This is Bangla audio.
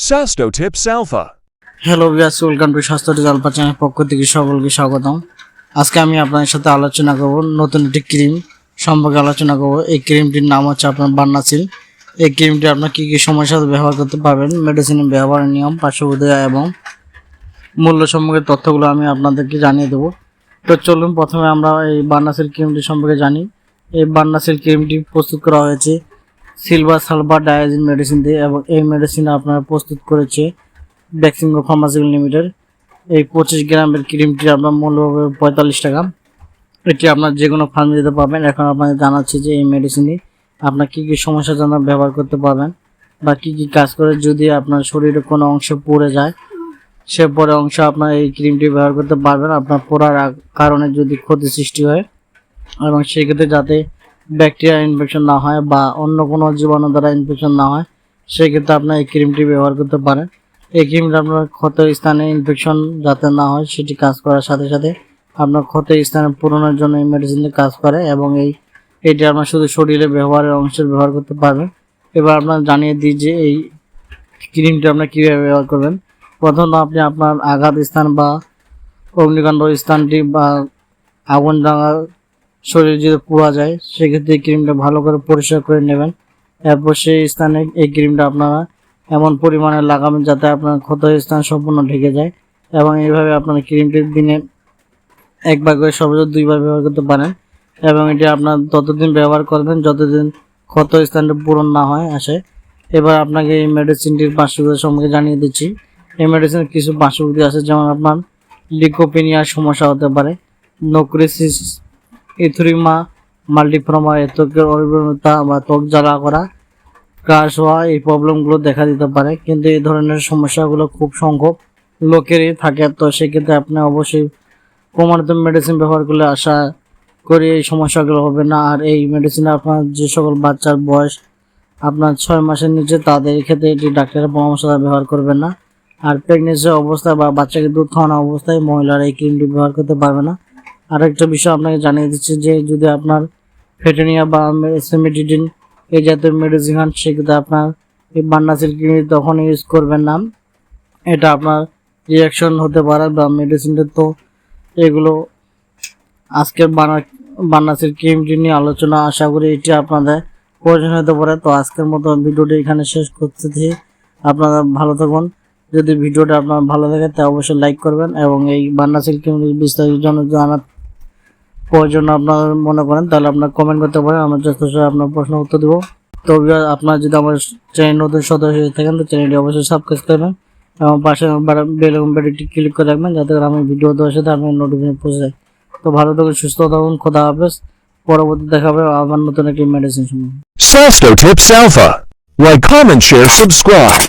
Sasto Tips Alpha. Hello viewers, welcome to স্বাস্থ্য টিপস আলফা চ্যানেল পক্ষ থেকে সকলকে স্বাগতম। আজকে আমি আপনাদের সাথে আলোচনা করব নতুন একটি ক্রিম সম্পর্কে আলোচনা করব। এই ক্রিমটির নাম হচ্ছে আপনার বার্নাসিল। এই ক্রিমটি আপনার কী কী সময়ের সাথে ব্যবহার করতে পারবেন, মেডিসিনের ব্যবহারের নিয়ম, পার্শ্বপ্রতিক্রিয়া এবং মূল্য সম্পর্কে তথ্যগুলো আমি আপনাদেরকে জানিয়ে দেবো। তো চলুন প্রথমে আমরা এই বার্নাসিল ক্রিমটি সম্পর্কে জানি। এই বার্নাসিল ক্রিমটি প্রস্তুত করা হয়েছে সিলভার সালফার ডায়াজিন মেডিসিন দিয়ে এবং এই মেডিসিন আপনারা প্রস্তুত করেছে বেক্সিমকো ফার্মাসিউটিক্যাল লিমিটেড। এই 25 গ্রামের ক্রিমটি আপনার মূল্য হবে 45 টাকা। এটি আপনার যে কোনো ফার্মেসিতে পাবেন। এখন আপনাদের জানাচ্ছি যে এই মেডিসিনটি আপনার কী কী সমস্যার জন্য ব্যবহার করতে পারবেন বা কী কী কাজ করে। যদি আপনার শরীরে কোনো অংশ পুড়ে যায়, সে পরে অংশ আপনার এই ক্রিমটি ব্যবহার করতে পারবেন। আপনার পোড়ার কারণে যদি ক্ষতি সৃষ্টি হয় এবং সেক্ষেত্রে যাতে ব্যাকটেরিয়া ইনফেকশন না হয় বা অন্য কোনো জীবাণু দ্বারা ইনফেকশন না হয়, সেক্ষেত্রে আপনার এই ক্রিমটি ব্যবহার করতে পারেন। এই ক্রিমটা আপনার ক্ষত স্থানে ইনফেকশন যাতে না হয় সেটি কাজ করার সাথে সাথে আপনার ক্ষত স্থানে পূরণের জন্য এই মেডিসিনটি কাজ করে এবং এইটি আপনার শুধু শরীরে ব্যবহারের অংশের ব্যবহার করতে পারবেন। এবার আপনার জানিয়ে দিই যে এই ক্রিমটি আপনার কীভাবে ব্যবহার করবেন। প্রথমত আপনি আপনার আঘাত স্থান বা অগ্নিকাণ্ড স্থানটি বা আগুন লাগা শরীর যদি পোড়া যায়, সেক্ষেত্রে এই ক্রিমটা ভালো করে পরিষ্কার করে নেবেন। এরপর সেই স্থানে এই ক্রিমটা আপনারা এমন পরিমাণে লাগাবেন যাতে আপনার ক্ষত স্থান সম্পূর্ণ ঢেকে যায় এবং এইভাবে আপনার ক্রিমটি দিনে একবার করে সর্বোচ্চ 2বার ব্যবহার করতে পারেন এবং এটি আপনার ততদিন ব্যবহার করবেন যতদিন ক্ষত স্থানটি পূরণ না হয় আসে। এবার আপনাকে এই মেডিসিনটির পার্শ্বপ্রতিক্রিয়া সম্পর্কে জানিয়ে দিচ্ছি। এই মেডিসিনের কিছু পার্শ্বপ্রতিক্রিয়া আছে, যেমন আপনার লিকোপেনিয়ার সমস্যা হতে পারে, নোক্রেসিস, ইথুরিমা মাল্টিফর্মা, ত্বকের অনিয়মিততা বা ত্বক জ্বালা করা, ক্রাশ হওয়া, এই প্রবলেমগুলো দেখা দিতে পারে। কিন্তু এই ধরনের সমস্যাগুলো খুব সংখ্যক লোকেরই থাকে। তো সেক্ষেত্রে আপনি অবশ্যই প্রমাণিত মেডিসিন ব্যবহার করলে আশা করি এই সমস্যাগুলো হবে না। আর এই মেডিসিন আপনার যে সকল বাচ্চার বয়স আপনার 6 মাসের নিচে, তাদের ক্ষেত্রে এটি ডাক্তারের পরামর্শ ব্যবহার করবেন না। আর প্রেগনেন্সি অবস্থায় বা বাচ্চাকে দুধ খাওয়ানো অবস্থায় মহিলারা এই ক্রিমটি ব্যবহার করতে পারবে না। আরেকটা বিষয় আপনাকে জানিয়ে দিচ্ছি যে যদি আপনার ফেটেনিয়া বা সেমিটিডিন এই জাতীয় মেডিসিন খান, সেক্ষেত্রে আপনার এই বার্নাসিল ক্রিম তখন ইউজ করবেন না। এটা আপনার রিয়াকশন হতে পারে বা মেডিসিনটা। তো এগুলো আজকের বার্নাসিল ক্রিমটি নিয়ে আলোচনা, আশা করি এটি আপনাদের প্রয়োজন হতে পারে। তো আজকের মতো ভিডিওটি এখানে শেষ করতেছি। আপনারা ভালো থাকুন। যদি ভিডিওটা আপনার ভালো লাগে তাহলে অবশ্যই লাইক করবেন এবং এই বার্নাসিল ক্রিমের বিস্তারিত জানার প্রয়োজন আপনার মনে করেন তাহলে আপনার কমেন্ট করতে পারেন। আমরা যথেষ্ট আপনার প্রশ্ন উত্তর দেবো। তো আপনার যদি আমার চ্যানেল নতুন সদস্য হয়ে থাকেন তো চ্যানেলটি অবশ্যই সাবস্ক্রাইব করবেন এবং পাশে বেল বাটনটি ক্লিক করে রাখবেন যাতে করে আমি ভিডিও দেওয়ার সাথে আপনার নোটিফিকেশন পৌঁছে যায়। তো ভালো থাকুন, সুস্থ থাকুন, খোদা হাফেজ। পরবর্তী দেখা হবে আবার নতুন একটি মেডিসিন সম্বন্ধে। Sasto Tips Alpha. Like, comment, share, subscribe.